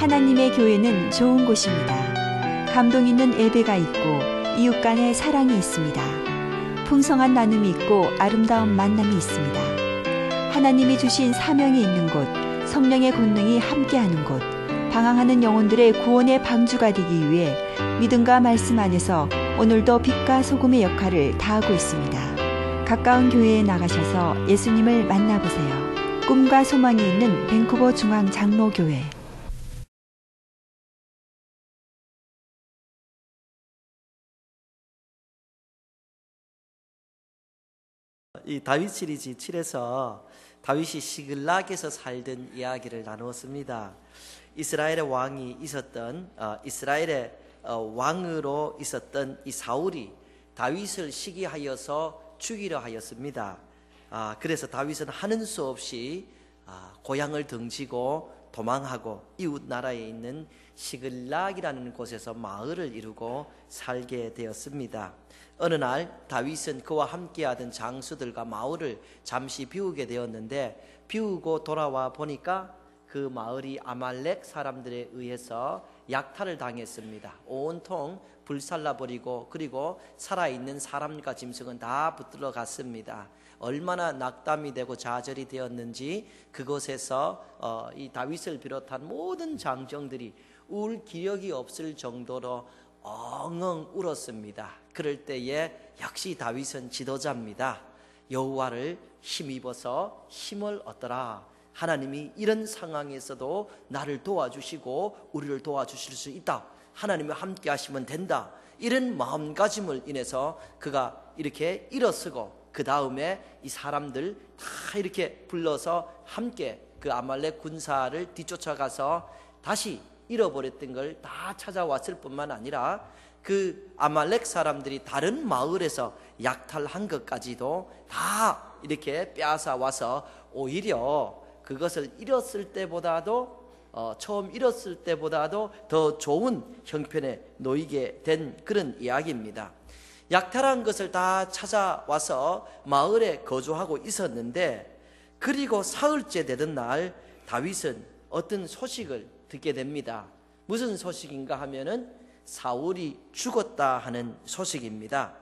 하나님의 교회는 좋은 곳입니다. 감동 있는 예배가 있고 이웃 간의 사랑이 있습니다. 풍성한 나눔이 있고 아름다운 만남이 있습니다. 하나님이 주신 사명이 있는 곳, 성령의 권능이 함께하는 곳, 방황하는 영혼들의 구원의 방주가 되기 위해 믿음과 말씀 안에서 오늘도 빛과 소금의 역할을 다하고 있습니다. 가까운 교회에 나가셔서 예수님을 만나보세요. 꿈과 소망이 있는 밴쿠버 중앙장로교회. 이 다윗 시리즈 7에서 다윗이 시글락에서 살던 이야기를 나누었습니다. 이스라엘의 왕이 있었던 이스라엘의 왕으로 있었던 이 사울이 다윗을 시기하여서 죽이려 하였습니다. 그래서 다윗은 하는 수 없이 고향을 등지고 도망하고 이웃 나라에 있는 시글락이라는 곳에서 마을을 이루고 살게 되었습니다. 어느 날 다윗은 그와 함께하던 장수들과 마을을 잠시 비우게 되었는데, 비우고 돌아와 보니까 그 마을이 아말렉 사람들에 의해서 약탈을 당했습니다. 온통 불살라버리고, 그리고 살아있는 사람과 짐승은 다 붙들어 갔습니다. 얼마나 낙담이 되고 좌절이 되었는지 그곳에서 이 다윗을 비롯한 모든 장정들이 울 기력이 없을 정도로 엉엉 울었습니다. 그럴 때에 역시 다윗은 지도자입니다. 여호와를 힘입어서 힘을 얻더라. 하나님이 이런 상황에서도 나를 도와주시고 우리를 도와주실 수 있다. 하나님이 함께 하시면 된다. 이런 마음가짐을 인해서 그가 이렇게 일어서고, 그 다음에 이 사람들 다 이렇게 불러서 함께 그 아말렉 군사를 뒤쫓아가서 다시 잃어버렸던 걸 다 찾아왔을 뿐만 아니라 그 아말렉 사람들이 다른 마을에서 약탈한 것까지도 다 이렇게 빼앗아 와서 오히려 그것을 잃었을 때보다도 처음 잃었을 때보다도 더 좋은 형편에 놓이게 된 그런 이야기입니다. 약탈한 것을 다 찾아와서 마을에 거주하고 있었는데, 그리고 사흘째 되던 날 다윗은 어떤 소식을 듣게 됩니다. 무슨 소식인가 하면은 사울이 죽었다 하는 소식입니다.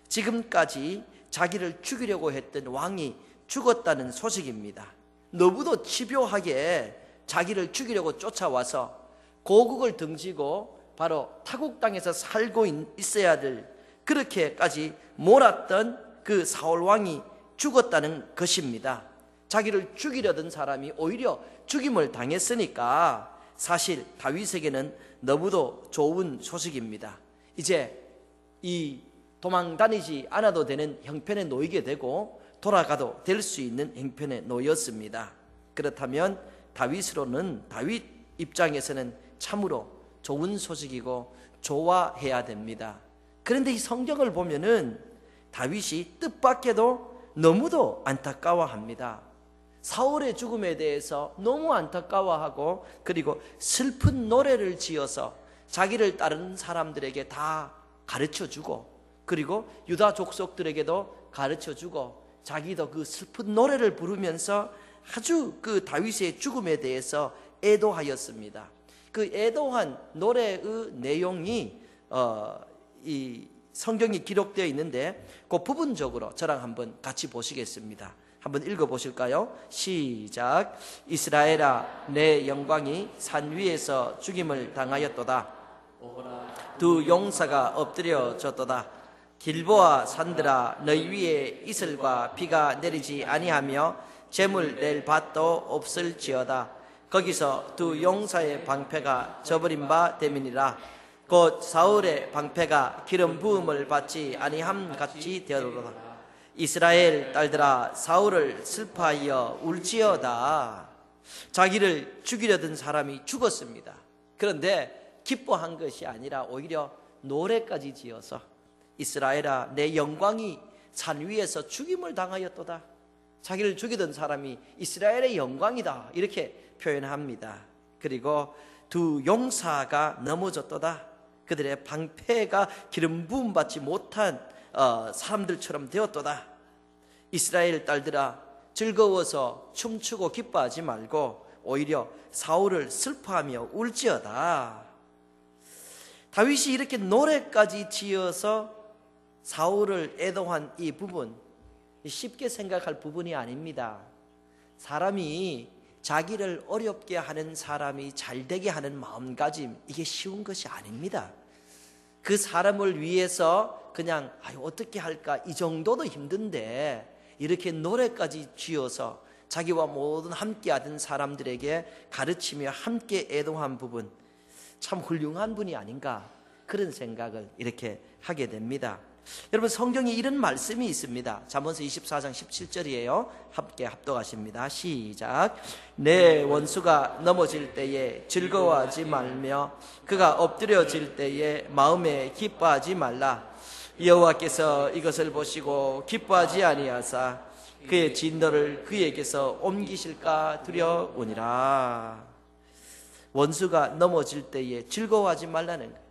지금까지 자기를 죽이려고 했던 왕이 죽었다는 소식입니다. 너무도 집요하게 자기를 죽이려고 쫓아와서 고국을 등지고 바로 타국 땅에서 살고 있어야 될, 그렇게까지 몰았던 그 사울 왕이 죽었다는 것입니다. 자기를 죽이려던 사람이 오히려 죽임을 당했으니까 사실 다윗에게는 너무도 좋은 소식입니다. 이제 이 도망 다니지 않아도 되는 형편에 놓이게 되고 돌아가도 될 수 있는 형편에 놓였습니다. 그렇다면 다윗 입장에서는 참으로 좋은 소식이고 좋아해야 됩니다. 그런데 이 성경을 보면은 다윗이 뜻밖에도 너무도 안타까워합니다. 사울의 죽음에 대해서 너무 안타까워하고, 그리고 슬픈 노래를 지어서 자기를 따르는 사람들에게 다 가르쳐주고, 그리고 유다 족속들에게도 가르쳐주고, 자기도 그 슬픈 노래를 부르면서 아주 그 다윗의 죽음에 대해서 애도하였습니다. 그 애도한 노래의 내용이 이 성경이 기록되어 있는데, 그 부분적으로 저랑 한번 같이 보시겠습니다. 한번 읽어보실까요? 시작. 이스라엘아, 내 영광이 산 위에서 죽임을 당하였도다. 두 용사가 엎드려졌도다. 길보아 산들아, 너희 위에 이슬과 비가 내리지 아니하며 재물 낼 밭도 없을지어다. 거기서 두 용사의 방패가 저버린 바 됨이니라. 곧 사울의 방패가 기름 부음을 받지 아니함 같이 되었도다. 이스라엘 딸들아, 사울을 슬퍼하여 울지어다. 자기를 죽이려던 사람이 죽었습니다. 그런데 기뻐한 것이 아니라 오히려 노래까지 지어서 이스라엘아, 내 영광이 산 위에서 죽임을 당하였도다. 자기를 죽이던 사람이 이스라엘의 영광이다, 이렇게 표현합니다. 그리고 두 용사가 넘어졌도다. 그들의 방패가 기름 부음 받지 못한 사람들처럼 되었도다. 이스라엘 딸들아, 즐거워서 춤추고 기뻐하지 말고 오히려 사울을 슬퍼하며 울지어다. 다윗이 이렇게 노래까지 지어서 사울을 애도한 이 부분, 쉽게 생각할 부분이 아닙니다. 사람이 자기를 어렵게 하는 사람이 잘되게 하는 마음가짐, 이게 쉬운 것이 아닙니다. 그 사람을 위해서 그냥 어떻게 할까 이 정도도 힘든데 이렇게 노래까지 지어서 자기와 모든 함께하던 사람들에게 가르치며 함께 애도한 부분, 참 훌륭한 분이 아닌가, 그런 생각을 이렇게 하게 됩니다. 여러분, 성경에 이런 말씀이 있습니다. 잠언서 24장 17절이에요. 함께 합독하십니다. 시작. 내 원수가 넘어질 때에 즐거워하지 말며 그가 엎드려질 때에 마음에 기뻐하지 말라. 여호와께서 이것을 보시고 기뻐하지 아니하사 그의 진노를 그에게서 옮기실까 두려우니라. 원수가 넘어질 때에 즐거워하지 말라는 거예요.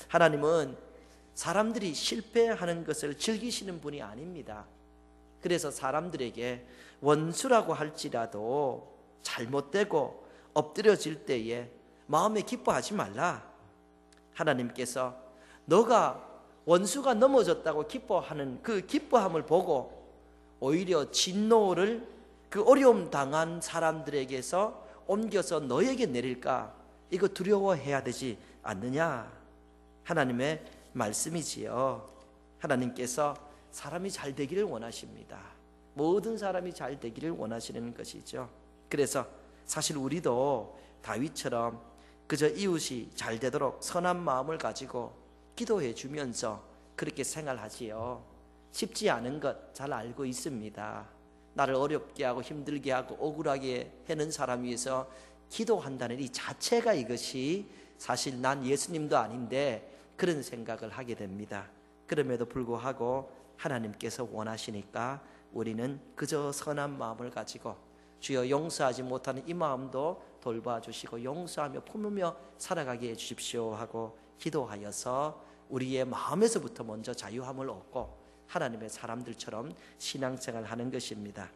하나님은 사람들이 실패하는 것을 즐기시는 분이 아닙니다. 그래서 사람들에게 원수라고 할지라도 잘못되고 엎드려질 때에 마음에 기뻐하지 말라. 하나님께서 너가 원수가 넘어졌다고 기뻐하는 그 기뻐함을 보고 오히려 진노를 그 어려움 당한 사람들에게서 옮겨서 너에게 내릴까, 이거 두려워해야 되지 않느냐, 하나님의 말씀이지요. 하나님께서 사람이 잘 되기를 원하십니다. 모든 사람이 잘 되기를 원하시는 것이죠. 그래서 사실 우리도 다윗처럼 그저 이웃이 잘 되도록 선한 마음을 가지고 기도해 주면서 그렇게 생활하지요. 쉽지 않은 것 잘 알고 있습니다. 나를 어렵게 하고 힘들게 하고 억울하게 하는 사람 위해서 기도한다는 이 자체가, 이것이 사실 난 예수님도 아닌데 그런 생각을 하게 됩니다. 그럼에도 불구하고 하나님께서 원하시니까 우리는 그저 선한 마음을 가지고 주여 용서하지 못하는 이 마음도 돌봐주시고 용서하며 품으며 살아가게 해주십시오 하고 기도하여서 우리의 마음에서부터 먼저 자유함을 얻고 하나님의 사람들처럼 신앙생활을 하는 것입니다.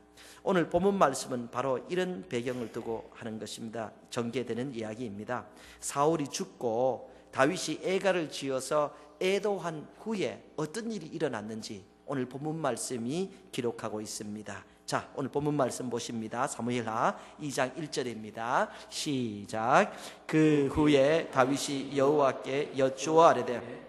오늘 본문 말씀은 바로 이런 배경을 두고 하는 것입니다. 전개되는 이야기입니다. 사울이 죽고 다윗이 애가를 지어서 애도한 후에 어떤 일이 일어났는지 오늘 본문 말씀이 기록하고 있습니다. 자, 오늘 본문 말씀 보십니다. 사무엘하 2장 1절입니다. 시작. 그 후에 다윗이 여호와께 여쭈어아뢰되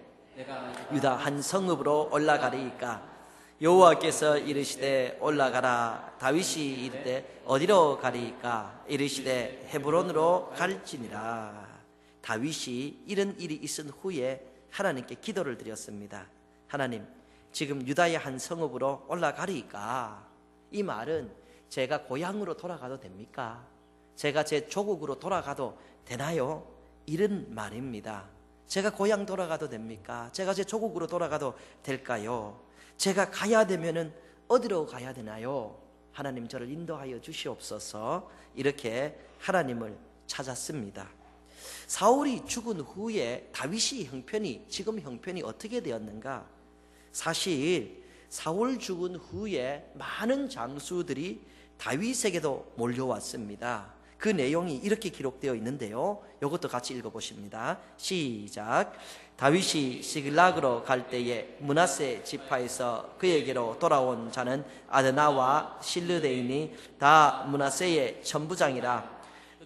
유다 한 성읍으로 올라가리이까. 여호와께서 이르시되 올라가라. 다윗이 이르되 어디로 가리이까. 이르시되 헤브론으로 갈지니라. 다윗이 이런 일이 있은 후에 하나님께 기도를 드렸습니다. 하나님, 지금 유다의 한 성읍으로 올라가리이까. 이 말은 제가 고향으로 돌아가도 됩니까? 제가 제 조국으로 돌아가도 되나요? 이런 말입니다. 제가 고향 돌아가도 됩니까? 제가 제 조국으로 돌아가도 될까요? 제가 가야 되면은 어디로 가야 되나요? 하나님, 저를 인도하여 주시옵소서. 이렇게 하나님을 찾았습니다. 사울이 죽은 후에 다윗이 지금 형편이 어떻게 되었는가? 사실 사울 죽은 후에 많은 장수들이 다윗에게도 몰려왔습니다. 그 내용이 이렇게 기록되어 있는데요, 이것도 같이 읽어보십니다. 시작. 다윗이 시글락으로 갈 때에 므낫세 지파에서 그에게로 돌아온 자는 아드나와 실르데인이 다 므낫세의 천부장이라.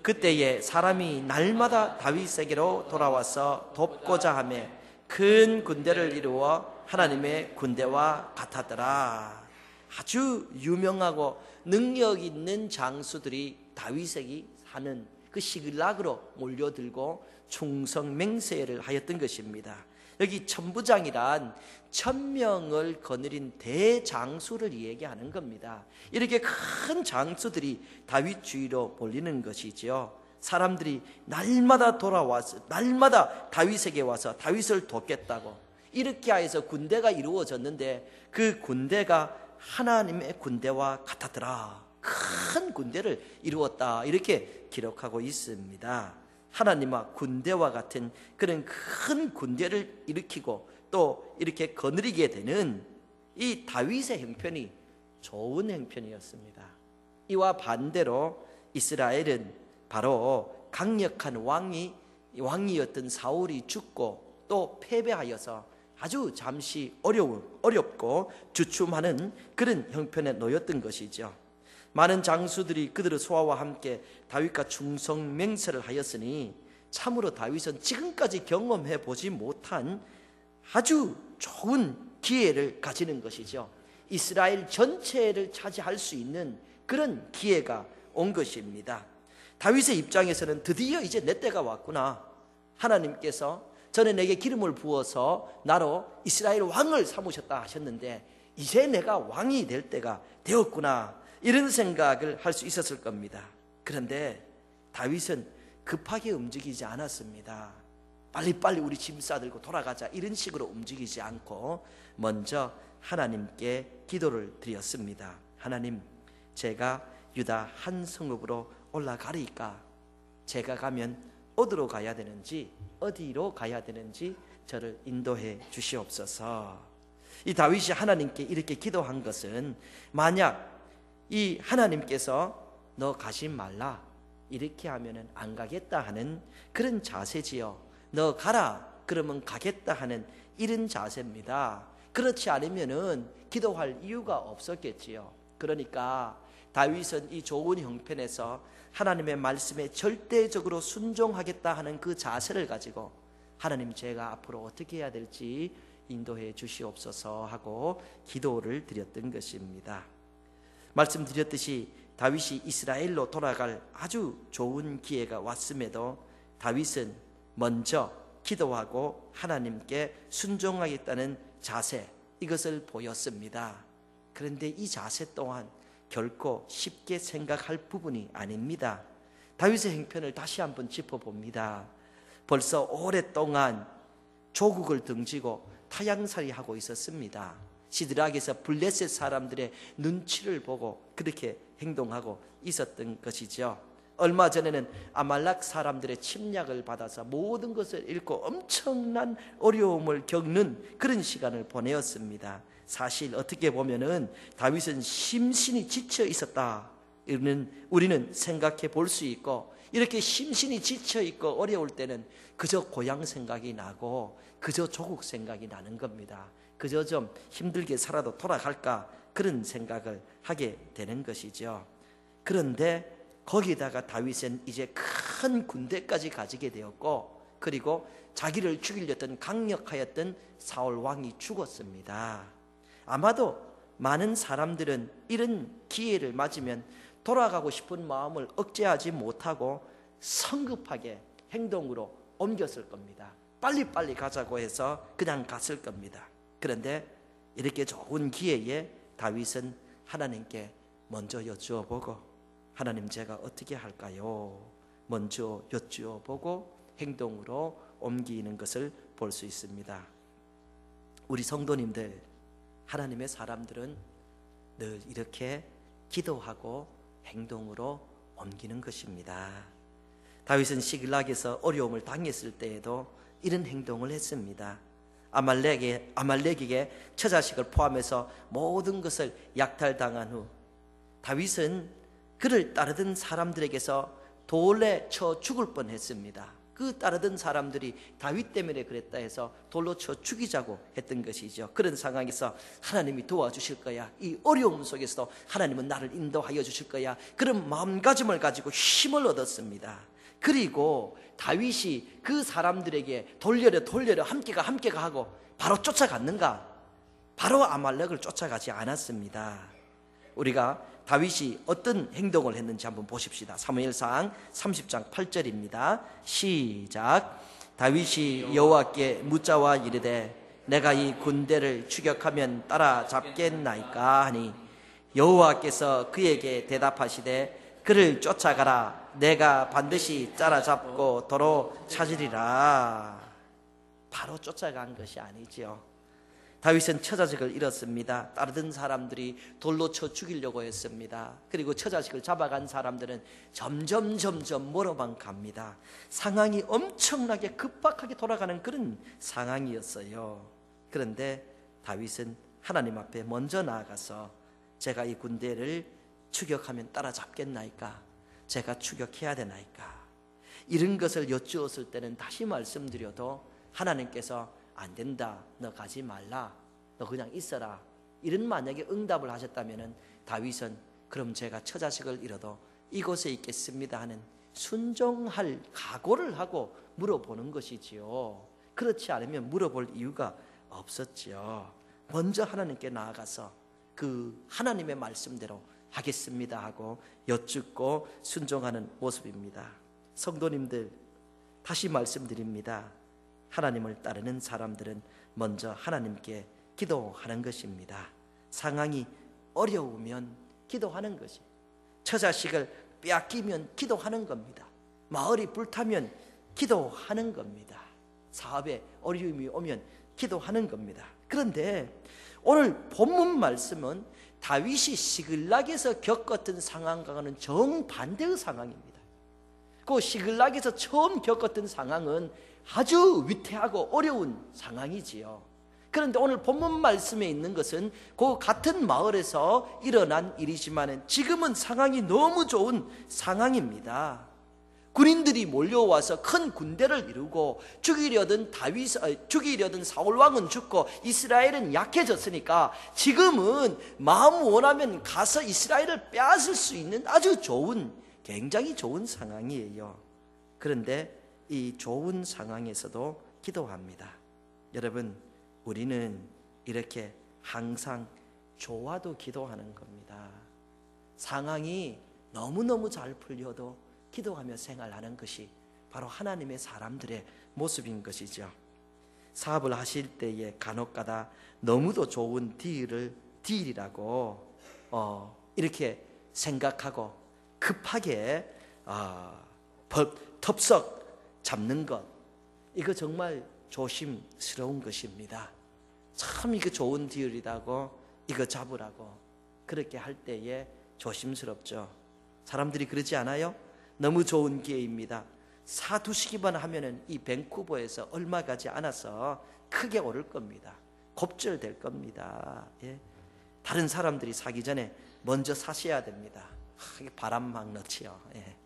그때에 사람이 날마다 다윗에게로 돌아와서 돕고자 하며 큰 군대를 이루어 하나님의 군대와 같았더라. 아주 유명하고 능력 있는 장수들이 다윗에게 하는 그 시글락으로 몰려들고 충성 맹세를 하였던 것입니다. 여기 천부장이란 1000명을 거느린 대장수를 얘기하는 겁니다. 이렇게 큰 장수들이 다윗 주위로 몰리는 것이죠. 사람들이 날마다 돌아와서 날마다 다윗에게 와서 다윗을 돕겠다고 이렇게 해서 군대가 이루어졌는데 그 군대가 하나님의 군대와 같았더라. 큰 군대를 이루었다, 이렇게 기록하고 있습니다. 하나님과 군대와 같은 그런 큰 군대를 일으키고 또 이렇게 거느리게 되는 이 다윗의 형편이 좋은 형편이었습니다. 이와 반대로 이스라엘은 바로 강력한 왕이었던 사울이 죽고 또 패배하여서 아주 잠시 어렵고 주춤하는 그런 형편에 놓였던 것이죠. 많은 장수들이 그들의 소아와 함께 다윗과 충성 맹세를 하였으니 참으로 다윗은 지금까지 경험해 보지 못한 아주 좋은 기회를 가지는 것이죠. 이스라엘 전체를 차지할 수 있는 그런 기회가 온 것입니다. 다윗의 입장에서는 드디어 이제 내 때가 왔구나. 하나님께서 전에 내게 기름을 부어서 나로 이스라엘 왕을 삼으셨다 하셨는데 이제 내가 왕이 될 때가 되었구나, 이런 생각을 할 수 있었을 겁니다. 그런데 다윗은 급하게 움직이지 않았습니다. 빨리빨리 우리 짐 싸들고 돌아가자, 이런 식으로 움직이지 않고 먼저 하나님께 기도를 드렸습니다. 하나님, 제가 유다 한 성읍으로 올라가리까? 제가 가면 어디로 가야 되는지, 어디로 가야 되는지 저를 인도해 주시옵소서. 이 다윗이 하나님께 이렇게 기도한 것은 만약 이 하나님께서 너 가지 말라, 이렇게 하면은 안 가겠다 하는 그런 자세지요. 너 가라 그러면 가겠다 하는 이런 자세입니다. 그렇지 않으면은 기도할 이유가 없었겠지요. 그러니까 다윗은 이 좋은 형편에서 하나님의 말씀에 절대적으로 순종하겠다 하는 그 자세를 가지고 하나님, 제가 앞으로 어떻게 해야 될지 인도해 주시옵소서 하고 기도를 드렸던 것입니다. 말씀드렸듯이 다윗이 이스라엘로 돌아갈 아주 좋은 기회가 왔음에도 다윗은 먼저 기도하고 하나님께 순종하겠다는 자세, 이것을 보였습니다. 그런데 이 자세 또한 결코 쉽게 생각할 부분이 아닙니다. 다윗의 행편을 다시 한번 짚어봅니다. 벌써 오랫동안 조국을 등지고 타향살이하고 있었습니다. 시드락에서 블레셋 사람들의 눈치를 보고 그렇게 행동하고 있었던 것이죠. 얼마 전에는 아말렉 사람들의 침략을 받아서 모든 것을 잃고 엄청난 어려움을 겪는 그런 시간을 보내었습니다. 사실 어떻게 보면은 다윗은 심신이 지쳐 있었다, 우리는 생각해 볼 수 있고, 이렇게 심신이 지쳐 있고 어려울 때는 그저 고향 생각이 나고 그저 조국 생각이 나는 겁니다. 그저 좀 힘들게 살아도 돌아갈까, 그런 생각을 하게 되는 것이죠. 그런데 거기다가 다윗은 이제 큰 군대까지 가지게 되었고, 그리고 자기를 죽이려던 강력하였던 사울 왕이 죽었습니다. 아마도 많은 사람들은 이런 기회를 맞으면 돌아가고 싶은 마음을 억제하지 못하고 성급하게 행동으로 옮겼을 겁니다. 빨리빨리 가자고 해서 그냥 갔을 겁니다. 그런데 이렇게 좋은 기회에 다윗은 하나님께 먼저 여쭈어보고, 하나님, 제가 어떻게 할까요? 먼저 여쭈어보고 행동으로 옮기는 것을 볼 수 있습니다. 우리 성도님들, 하나님의 사람들은 늘 이렇게 기도하고 행동으로 옮기는 것입니다. 다윗은 시글락에서 어려움을 당했을 때에도 이런 행동을 했습니다. 아말렉에게 처자식을 포함해서 모든 것을 약탈당한 후 다윗은 그를 따르던 사람들에게서 돌에 쳐 죽을 뻔했습니다. 그 따르던 사람들이 다윗 때문에 그랬다 해서 돌로 쳐 죽이자고 했던 것이죠. 그런 상황에서 하나님이 도와주실 거야, 이 어려움 속에서도 하나님은 나를 인도하여 주실 거야, 그런 마음가짐을 가지고 힘을 얻었습니다. 그리고 다윗이 그 사람들에게 돌려라 함께가 하고 바로 쫓아갔는가? 바로 아말렉을 쫓아가지 않았습니다. 우리가 다윗이 어떤 행동을 했는지 한번 보십시다. 사무엘상 30장 8절입니다. 시작. 다윗이 여호와께 묻자와 이르되 내가 이 군대를 추격하면 따라잡겠나이까 하니 여호와께서 그에게 대답하시되 그를 쫓아가라. 내가 반드시 따라잡고 도로 찾으리라. 바로 쫓아간 것이 아니죠. 다윗은 처자식을 잃었습니다. 따르던 사람들이 돌로 쳐 죽이려고 했습니다. 그리고 처자식을 잡아간 사람들은 점점 멀어만 갑니다. 상황이 엄청나게 급박하게 돌아가는 그런 상황이었어요. 그런데 다윗은 하나님 앞에 먼저 나아가서 제가 이 군대를 추격하면 따라잡겠나이까? 제가 추격해야 되나이까? 이런 것을 여쭈었을 때는 다시 말씀드려도 하나님께서 안 된다, 너 가지 말라, 너 그냥 있어라, 이런 만약에 응답을 하셨다면 다윗은 그럼 제가 처자식을 잃어도 이곳에 있겠습니다 하는 순종할 각오를 하고 물어보는 것이지요. 그렇지 않으면 물어볼 이유가 없었지요. 먼저 하나님께 나아가서 그 하나님의 말씀대로 하겠습니다 하고 여쭙고 순종하는 모습입니다. 성도님들, 다시 말씀드립니다. 하나님을 따르는 사람들은 먼저 하나님께 기도하는 것입니다. 상황이 어려우면 기도하는 것이, 처자식을 빼앗기면 기도하는 겁니다. 마을이 불타면 기도하는 겁니다. 사업에 어려움이 오면 기도하는 겁니다. 그런데 오늘 본문 말씀은 다윗이 시글락에서 겪었던 상황과는 정반대의 상황입니다. 그 시글락에서 처음 겪었던 상황은 아주 위태하고 어려운 상황이지요. 그런데 오늘 본문 말씀에 있는 것은 그 같은 마을에서 일어난 일이지만 지금은 상황이 너무 좋은 상황입니다. 군인들이 몰려와서 큰 군대를 이루고 죽이려던 사울 왕은 죽고 이스라엘은 약해졌으니까 지금은 마음 원하면 가서 이스라엘을 빼앗을 수 있는 아주 좋은, 굉장히 좋은 상황이에요. 그런데 이 좋은 상황에서도 기도합니다. 여러분, 우리는 이렇게 항상 좋아도 기도하는 겁니다. 상황이 너무너무 잘 풀려도 기도하며 생활하는 것이 바로 하나님의 사람들의 모습인 것이죠. 사업을 하실 때에 간혹가다 너무도 좋은 딜이라고 이렇게 생각하고 급하게 텁석 잡는 것, 이거 정말 조심스러운 것입니다. 참 이거 좋은 딜이라고 이거 잡으라고 그렇게 할 때에 조심스럽죠. 사람들이 그러지 않아요? 너무 좋은 기회입니다. 사두시기만 하면은 이 밴쿠버에서 얼마 가지 않아서 크게 오를 겁니다. 곱절될 겁니다. 예. 다른 사람들이 사기 전에 먼저 사셔야 됩니다. 이게 바람 막 넣지요. 예.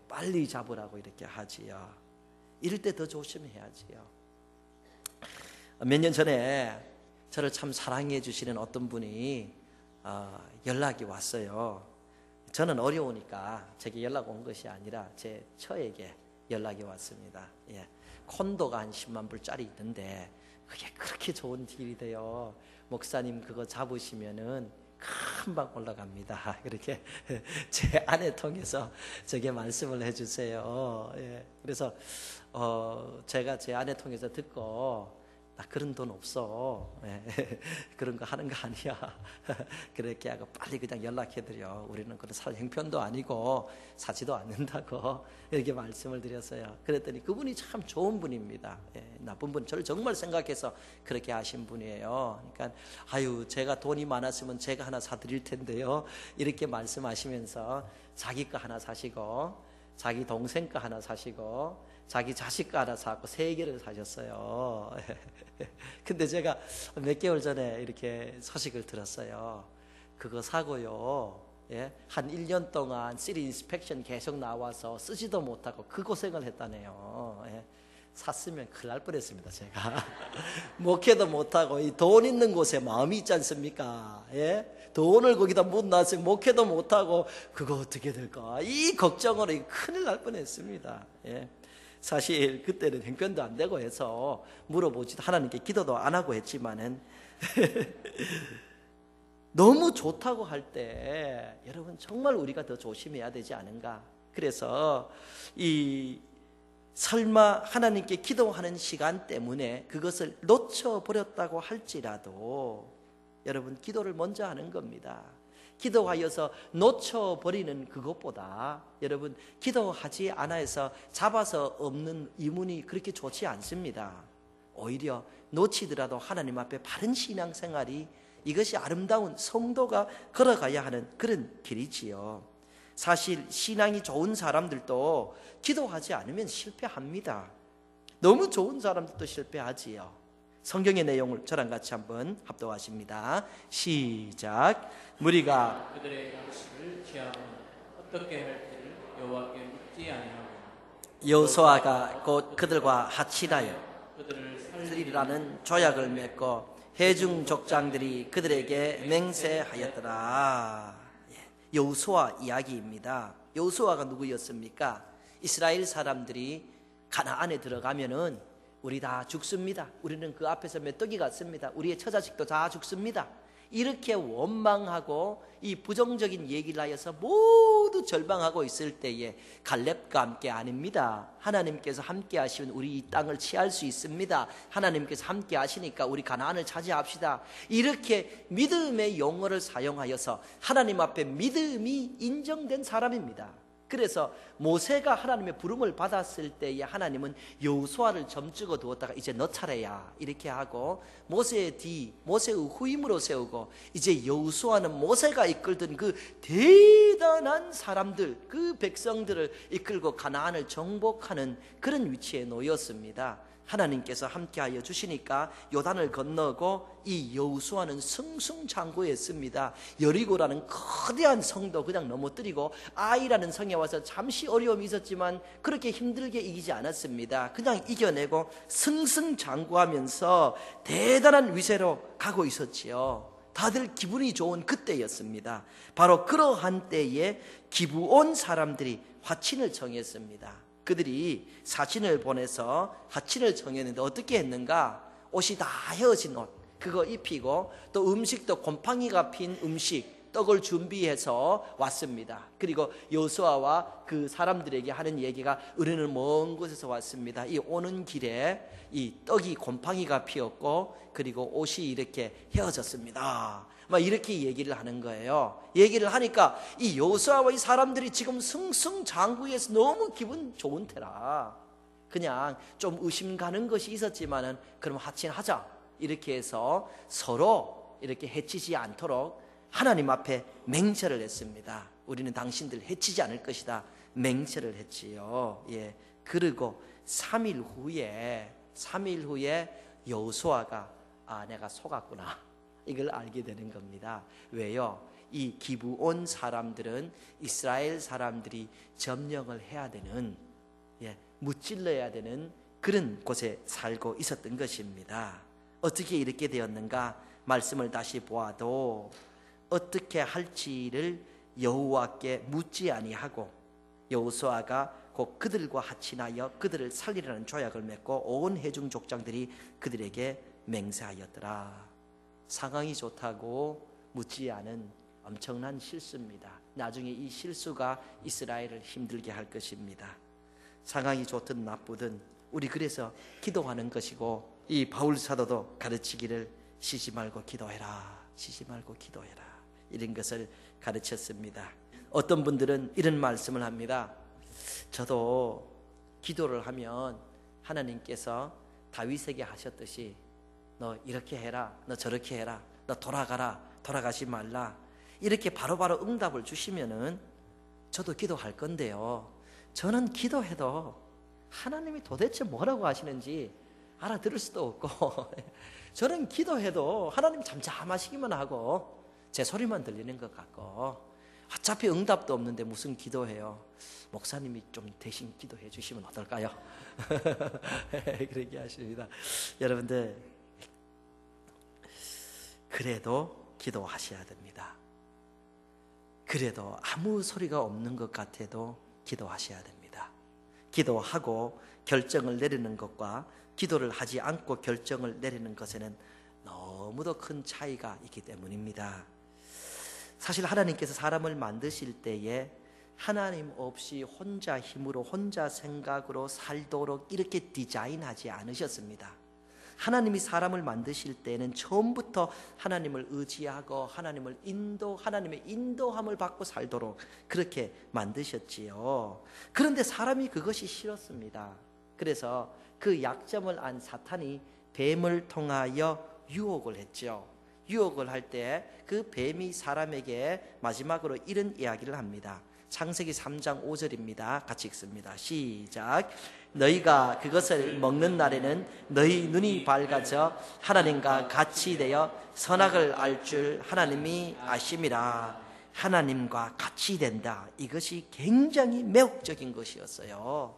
빨리 잡으라고 이렇게 하지요. 이럴 때 더 조심해야지요. 몇 년 전에 저를 참 사랑해 주시는 어떤 분이 연락이 왔어요. 저는 어려우니까 제게 연락 온 것이 아니라 제 처에게 연락이 왔습니다. 예. 콘도가 한 10만 불짜리 있는데 그게 그렇게 좋은 딜이 돼요. 목사님 그거 잡으시면은 금방 올라갑니다. 이렇게 제 아내 통해서 저게 말씀을 해주세요. 예. 그래서 제가 제 아내 통해서 듣고 나 그런 돈 없어. 예. 그런 거 하는 거 아니야. 그렇게 하고 빨리 그냥 연락해드려. 우리는 그런 형편도 아니고 사지도 않는다고 이렇게 말씀을 드렸어요. 그랬더니 그분이 참 좋은 분입니다. 예. 나쁜 분, 저를 정말 생각해서 그렇게 하신 분이에요. 그러니까 제가 돈이 많았으면 제가 하나 사드릴 텐데요. 이렇게 말씀하시면서 자기 거 하나 사시고 자기 동생 거 하나 사시고 자기 자식 거 하나 사고 3개를 사셨어요. 근데 제가 몇 개월 전에 이렇게 소식을 들었어요. 그거 사고요. 예? 한 1년 동안 시리 인스펙션 계속 나와서 쓰지도 못하고 그 고생을 했다네요. 예? 샀으면 큰일 날 뻔했습니다. 제가 목회도 못하고 이 돈 있는 곳에 마음이 있지 않습니까? 예? 돈을 거기다 못 놨으면 목회도 못하고 그거 어떻게 될까? 이 걱정으로 큰일 날 뻔했습니다. 예? 사실 그때는 형편도 안 되고 해서 물어보지도 하나님께 기도도 안 하고 했지만은 너무 좋다고 할 때 여러분 정말 우리가 더 조심해야 되지 않은가? 그래서 설마 하나님께 기도하는 시간 때문에 그것을 놓쳐버렸다고 할지라도 여러분 기도를 먼저 하는 겁니다. 기도하여서 놓쳐버리는 그것보다 여러분 기도하지 않아서 잡아서 없는 이문이 그렇게 좋지 않습니다. 오히려 놓치더라도 하나님 앞에 바른 신앙생활이 이것이 아름다운 성도가 걸어가야 하는 그런 길이지요. 사실 신앙이 좋은 사람들도 기도하지 않으면 실패합니다. 너무 좋은 사람들도 실패하지요. 성경의 내용을 저랑 같이 한번 합독하십니다. 시작. 무리가 그들의 양식을 취하면 어떻게 할 때를 여호와께 묻지 아니하고 여호수아가 곧 그들과 하친하여 그들을 살리라는 조약을 맺고 회중 족장들이 그들에게 맹세하였더라. 여호수아 이야기입니다. 여호수아가 누구였습니까? 이스라엘 사람들이 가나안에 들어가면은 우리 다 죽습니다. 우리는 그 앞에서 메뚜기 같습니다. 우리의 처자식도 다 죽습니다. 이렇게 원망하고 이 부정적인 얘기를 하여서 모두 절망하고 있을 때에 갈렙과 함께 아닙니다. 하나님께서 함께 하시면 우리 이 땅을 취할 수 있습니다. 하나님께서 함께 하시니까 우리 가나안을 차지합시다. 이렇게 믿음의 용어를 사용하여서 하나님 앞에 믿음이 인정된 사람입니다. 그래서 모세가 하나님의 부름을 받았을 때에 하나님은 여호수아를 점찍어 두었다가 이제 너 차례야 이렇게 하고 모세의 후임으로 세우고 이제 여호수아는 모세가 이끌던 그 대단한 사람들, 그 백성들을 이끌고 가나안을 정복하는 그런 위치에 놓였습니다. 하나님께서 함께하여 주시니까 요단을 건너고 이 여호수아는 승승장구했습니다. 여리고라는 거대한 성도 그냥 넘어뜨리고 아이라는 성에 와서 잠시 어려움이 있었지만 그렇게 힘들게 이기지 않았습니다. 그냥 이겨내고 승승장구하면서 대단한 위세로 가고 있었지요. 다들 기분이 좋은 그때였습니다. 바로 그러한 때에 기브온 사람들이 화친을 청했습니다. 그들이 사신을 보내서 하친을 청했는데 어떻게 했는가? 옷이 다 헤어진 옷 그거 입히고 또 음식도 곰팡이가 핀 음식 떡을 준비해서 왔습니다. 그리고 여호수아와 그 사람들에게 하는 얘기가 우리는 먼 곳에서 왔습니다. 이 오는 길에 이 떡이 곰팡이가 피었고 그리고 옷이 이렇게 헤어졌습니다. 막 이렇게 얘기를 하는 거예요. 얘기를 하니까 이 여호수아와 이 사람들이 지금 승승장구해서 너무 기분 좋은 테라 그냥 좀 의심 가는 것이 있었지만은 그럼 하친하자 이렇게 해서 서로 이렇게 해치지 않도록 하나님 앞에 맹세를 했습니다. 우리는 당신들 해치지 않을 것이다 맹세를 했지요. 예. 그리고 3일 후에 여호수아가 내가 속았구나 이걸 알게 되는 겁니다. 왜요? 이 기브온 사람들은 이스라엘 사람들이 점령을 해야 되는 무찔러야 되는 그런 곳에 살고 있었던 것입니다. 어떻게 이렇게 되었는가? 말씀을 다시 보아도 어떻게 할지를 여호와께 묻지 아니하고 여호수아가 곧 그들과 하친하여 그들을 살리라는 조약을 맺고 온 회중 족장들이 그들에게 맹세하였더라. 상황이 좋다고 묻지 않은 엄청난 실수입니다. 나중에 이 실수가 이스라엘을 힘들게 할 것입니다. 상황이 좋든 나쁘든 우리 그래서 기도하는 것이고 이 바울 사도도 가르치기를 쉬지 말고 기도해라 이런 것을 가르쳤습니다. 어떤 분들은 이런 말씀을 합니다. 저도 기도를 하면 하나님께서 다윗에게 하셨듯이 너 이렇게 해라, 너 저렇게 해라, 너 돌아가라, 돌아가지 말라 이렇게 바로바로 응답을 주시면은 저도 기도할 건데요. 저는 기도해도 하나님이 도대체 뭐라고 하시는지 알아들을 수도 없고 저는 기도해도 하나님 잠잠하시기만 하고 제 소리만 들리는 것 같고 어차피 응답도 없는데 무슨 기도해요. 목사님이 좀 대신 기도해 주시면 어떨까요? 그렇게 하십니다. 여러분들 그래도 기도하셔야 됩니다. 그래도 아무 소리가 없는 것 같아도 기도하셔야 됩니다. 기도하고 결정을 내리는 것과 기도를 하지 않고 결정을 내리는 것에는 너무도 큰 차이가 있기 때문입니다. 사실 하나님께서 사람을 만드실 때에 하나님 없이 혼자 힘으로 혼자 생각으로 살도록 이렇게 디자인하지 않으셨습니다. 하나님이 사람을 만드실 때는 처음부터 하나님을 의지하고 하나님의 인도함을 받고 살도록 그렇게 만드셨지요. 그런데 사람이 그것이 싫었습니다. 그래서 그 약점을 안 사탄이 뱀을 통하여 유혹을 했죠. 유혹을 할 때 그 뱀이 사람에게 마지막으로 이런 이야기를 합니다. 창세기 3장 5절입니다. 같이 읽습니다. 시작. 너희가 그것을 먹는 날에는 너희 눈이 밝아져 하나님과 같이 되어 선악을 알 줄 하나님이 아심이라. 하나님과 같이 된다. 이것이 굉장히 매혹적인 것이었어요.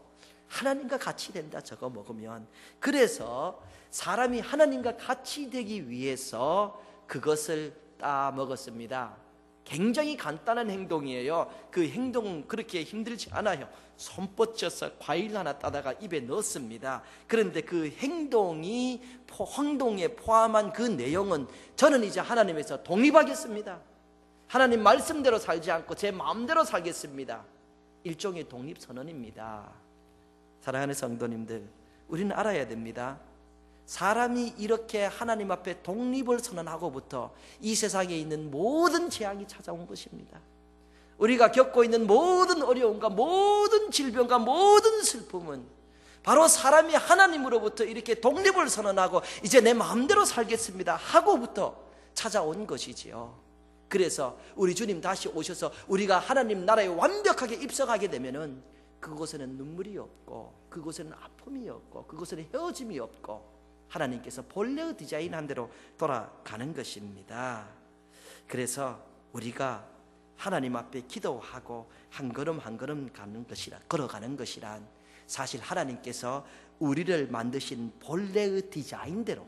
하나님과 같이 된다, 저거 먹으면. 그래서 사람이 하나님과 같이 되기 위해서 그것을 따 먹었습니다. 굉장히 간단한 행동이에요. 그 행동은 그렇게 힘들지 않아요. 손 뻗쳐서 과일 하나 따다가 입에 넣습니다. 그런데 그 행동에 포함한 그 내용은 저는 이제 하나님에서 독립하겠습니다. 하나님 말씀대로 살지 않고 제 마음대로 살겠습니다. 일종의 독립선언입니다. 사랑하는 성도님들, 우리는 알아야 됩니다. 사람이 이렇게 하나님 앞에 독립을 선언하고부터 이 세상에 있는 모든 재앙이 찾아온 것입니다. 우리가 겪고 있는 모든 어려움과 모든 질병과 모든 슬픔은 바로 사람이 하나님으로부터 이렇게 독립을 선언하고 이제 내 마음대로 살겠습니다 하고부터 찾아온 것이지요. 그래서 우리 주님 다시 오셔서 우리가 하나님 나라에 완벽하게 입성하게 되면은 그곳에는 눈물이 없고 그곳에는 아픔이 없고 그곳에는 헤어짐이 없고 하나님께서 본래의 디자인한 대로 돌아가는 것입니다. 그래서 우리가 하나님 앞에 기도하고 한 걸음 한 걸음 걸어가는 것이란 사실 하나님께서 우리를 만드신 본래의 디자인대로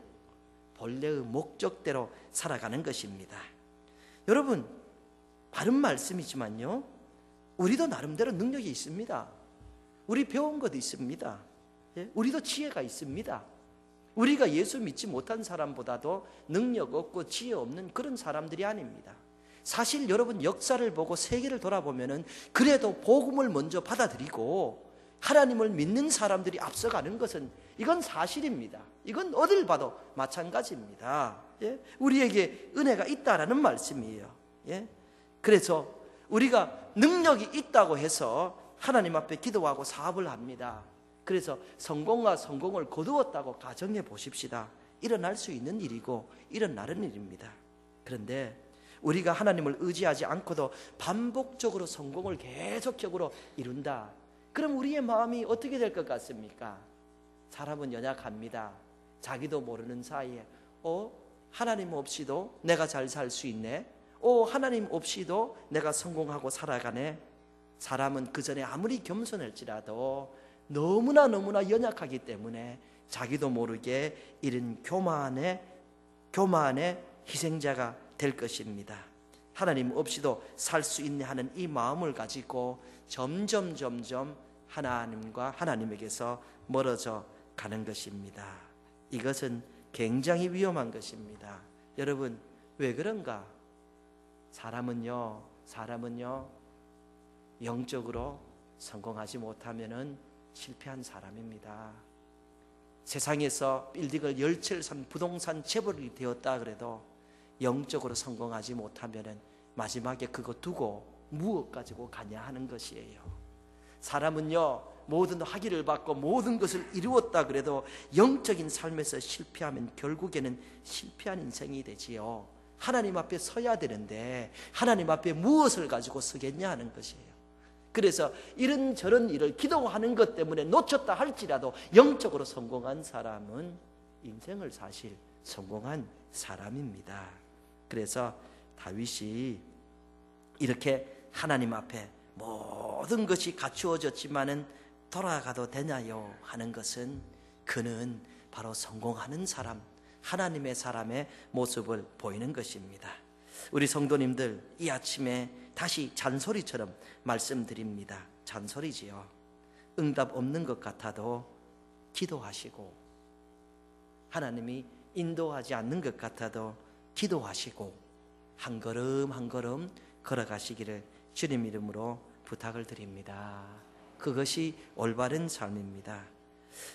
본래의 목적대로 살아가는 것입니다. 여러분, 바른 말씀이지만요, 우리도 나름대로 능력이 있습니다. 우리 배운 것도 있습니다. 우리도 지혜가 있습니다. 우리가 예수 믿지 못한 사람보다도 능력 없고 지혜 없는 그런 사람들이 아닙니다. 사실 여러분 역사를 보고 세계를 돌아보면은 그래도 복음을 먼저 받아들이고 하나님을 믿는 사람들이 앞서가는 것은 이건 사실입니다. 이건 어딜 봐도 마찬가지입니다. 우리에게 은혜가 있다라는 말씀이에요. 그래서 우리가 능력이 있다고 해서 하나님 앞에 기도하고 사업을 합니다. 그래서 성공과 성공을 거두었다고 가정해 보십시다. 일어날 수 있는 일이고 일어나는 일입니다. 그런데 우리가 하나님을 의지하지 않고도 반복적으로 성공을 계속적으로 이룬다. 그럼 우리의 마음이 어떻게 될 것 같습니까? 사람은 연약합니다. 자기도 모르는 사이에 하나님 없이도 내가 잘 살 수 있네. 하나님 없이도 내가 성공하고 살아가네. 사람은 그 전에 아무리 겸손할지라도 너무나 연약하기 때문에 자기도 모르게 이런 교만의 희생자가 될 것입니다. 하나님 없이도 살 수 있네 하는 이 마음을 가지고 점점 하나님과 하나님에게서 멀어져 가는 것입니다. 이것은 굉장히 위험한 것입니다. 여러분, 왜 그런가? 사람은요 영적으로 성공하지 못하면은 실패한 사람입니다. 세상에서 빌딩을 10채를 산 부동산 재벌이 되었다 그래도 영적으로 성공하지 못하면은 마지막에 그거 두고 무엇 가지고 가냐 하는 것이에요. 사람은요 모든 학위를 받고 모든 것을 이루었다 그래도 영적인 삶에서 실패하면 결국에는 실패한 인생이 되지요. 하나님 앞에 서야 되는데 하나님 앞에 무엇을 가지고 서겠냐 하는 것이에요. 그래서 이런저런 일을 기도하는 것 때문에 놓쳤다 할지라도 영적으로 성공한 사람은 인생을 사실 성공한 사람입니다. 그래서 다윗이 이렇게 하나님 앞에 모든 것이 갖추어졌지만은 돌아가도 되냐요 하는 것은 그는 바로 성공하는 사람, 하나님의 사람의 모습을 보이는 것입니다. 우리 성도님들, 이 아침에 다시 잔소리처럼 말씀드립니다. 잔소리지요. 응답 없는 것 같아도 기도하시고, 하나님이 인도하지 않는 것 같아도 기도하시고, 한 걸음 한 걸음 걸어가시기를 주님 이름으로 부탁을 드립니다. 그것이 올바른 삶입니다.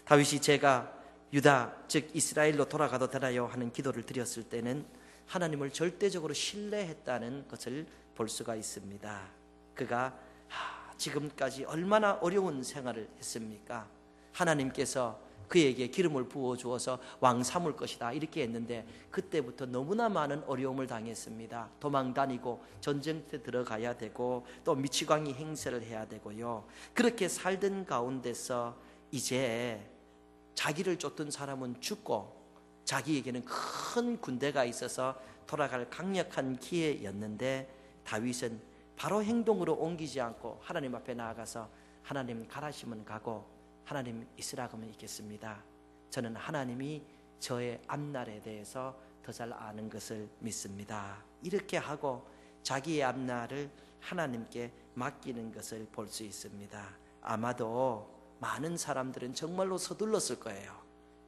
다윗이 제가 유다 즉 이스라엘로 돌아가도 되나요 하는 기도를 드렸을 때는 하나님을 절대적으로 신뢰했다는 것을 볼 수가 있습니다. 그가 지금까지 얼마나 어려운 생활을 했습니까? 하나님께서 그에게 기름을 부어주어서 왕 삼을 것이다 이렇게 했는데 그때부터 너무나 많은 어려움을 당했습니다. 도망 다니고 전쟁터에 들어가야 되고 또 미치광이 행세를 해야 되고요. 그렇게 살던 가운데서 이제 자기를 쫓던 사람은 죽고 자기에게는 큰 군대가 있어서 돌아갈 강력한 기회였는데 다윗은 바로 행동으로 옮기지 않고 하나님 앞에 나아가서 하나님 가라시면 가고 하나님 있으라 하면 있겠습니다. 저는 하나님이 저의 앞날에 대해서 더 잘 아는 것을 믿습니다. 이렇게 하고 자기의 앞날을 하나님께 맡기는 것을 볼 수 있습니다. 아마도 많은 사람들은 정말로 서둘렀을 거예요.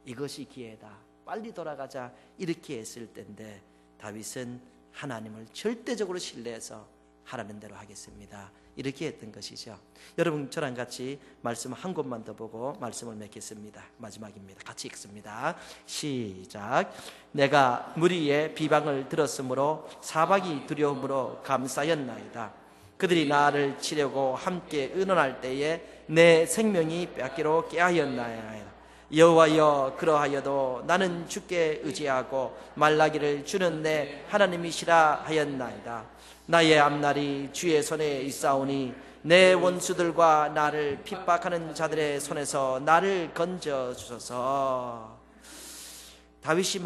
이것이 기회다, 빨리 돌아가자, 이렇게 했을 텐데 다윗은 하나님을 절대적으로 신뢰해서 하라는 대로 하겠습니다, 이렇게 했던 것이죠. 여러분 저랑 같이 말씀 한 곳만 더 보고 말씀을 맺겠습니다. 마지막입니다. 같이 읽습니다. 시작. 내가 무리의 비방을 들었으므로 사박이 두려움으로 감싸였나이다. 그들이 나를 치려고 함께 의논할 때에 내 생명이 뺏기로 깨하였나이다. 여호와여, 그러하여도 나는 주께 의지하고 말라기를 주는 내 하나님이시라 하였나이다. 나의 앞날이 주의 손에 있사오니 내 원수들과 나를 핍박하는 자들의 손에서 나를 건져 주소서. 다윗이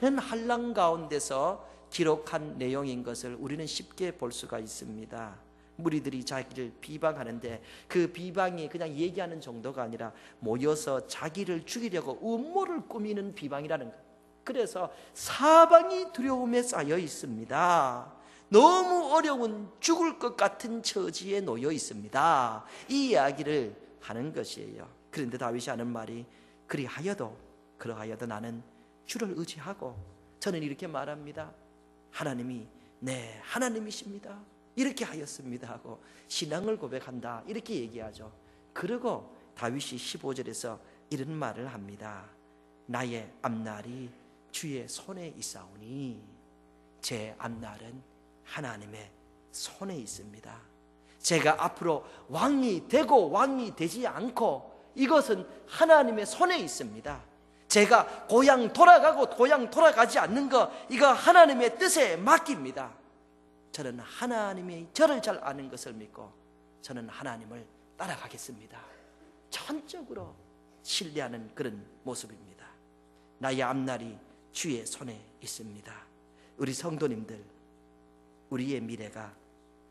많은 환난 가운데서 기록한 내용인 것을 우리는 쉽게 볼 수가 있습니다. 무리들이 자기를 비방하는데 그 비방이 그냥 얘기하는 정도가 아니라 모여서 자기를 죽이려고 음모를 꾸미는 비방이라는 것. 그래서 사방이 두려움에 쌓여 있습니다. 너무 어려운 죽을 것 같은 처지에 놓여 있습니다. 이 이야기를 하는 것이에요. 그런데 다윗이 하는 말이 그러하여도 나는 주를 의지하고, 저는 이렇게 말합니다. 하나님이 내 하나님이십니다, 이렇게 하였습니다 하고 신앙을 고백한다, 이렇게 얘기하죠. 그리고 다윗이 15절에서 이런 말을 합니다. 나의 앞날이 주의 손에 있사오니, 제 앞날은 하나님의 손에 있습니다. 제가 앞으로 왕이 되고 왕이 되지 않고 이것은 하나님의 손에 있습니다. 제가 고향 돌아가고 고향 돌아가지 않는 거, 이거 하나님의 뜻에 맡깁니다. 저는 하나님이 저를 잘 아는 것을 믿고 저는 하나님을 따라가겠습니다. 전적으로 신뢰하는 그런 모습입니다. 나의 앞날이 주의 손에 있습니다. 우리 성도님들, 우리의 미래가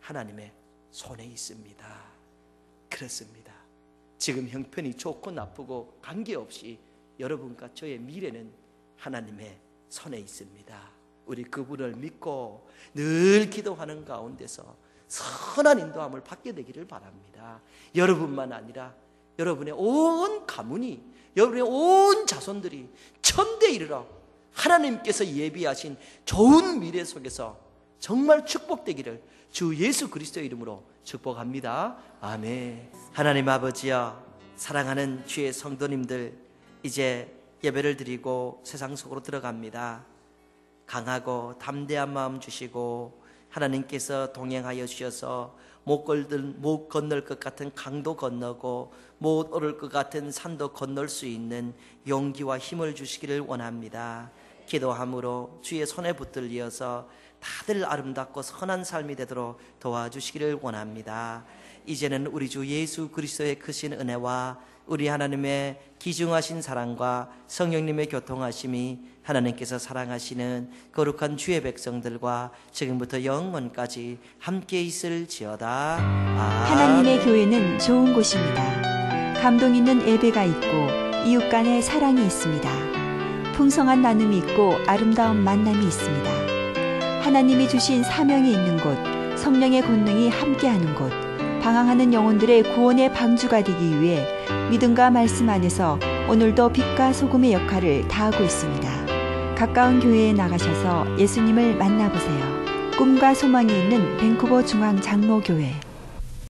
하나님의 손에 있습니다. 그렇습니다. 지금 형편이 좋고 나쁘고 관계없이 여러분과 저의 미래는 하나님의 손에 있습니다. 우리 그분을 믿고 늘 기도하는 가운데서 선한 인도함을 받게 되기를 바랍니다. 여러분만 아니라 여러분의 온 가문이, 여러분의 온 자손들이 천대 이르러 하나님께서 예비하신 좋은 미래 속에서 정말 축복되기를 주 예수 그리스도의 이름으로 축복합니다. 아멘. 하나님 아버지여, 사랑하는 주의 성도님들, 이제 예배를 드리고 세상 속으로 들어갑니다. 강하고 담대한 마음 주시고 하나님께서 동행하여 주셔서 못 건널 것 같은 강도 건너고 못 오를 것 같은 산도 건널 수 있는 용기와 힘을 주시기를 원합니다. 기도함으로 주의 손에 붙들려서 다들 아름답고 선한 삶이 되도록 도와주시기를 원합니다. 이제는 우리 주 예수 그리스도의 크신 은혜와 우리 하나님의 기중하신 사랑과 성령님의 교통하심이 하나님께서 사랑하시는 거룩한 주의 백성들과 지금부터 영원까지 함께 있을지어다. 하나님의 교회는 좋은 곳입니다. 감동 있는 예배가 있고 이웃 간의 사랑이 있습니다. 풍성한 나눔이 있고 아름다운 만남이 있습니다. 하나님이 주신 사명이 있는 곳, 성령의 권능이 함께하는 곳, 방황하는 영혼들의 구원의 방주가 되기 위해 믿음과 말씀 안에서 오늘도 빛과 소금의 역할을 다하고 있습니다. 가까운 교회에 나가셔서 예수님을 만나보세요. 꿈과 소망이 있는 밴쿠버 중앙 장로교회.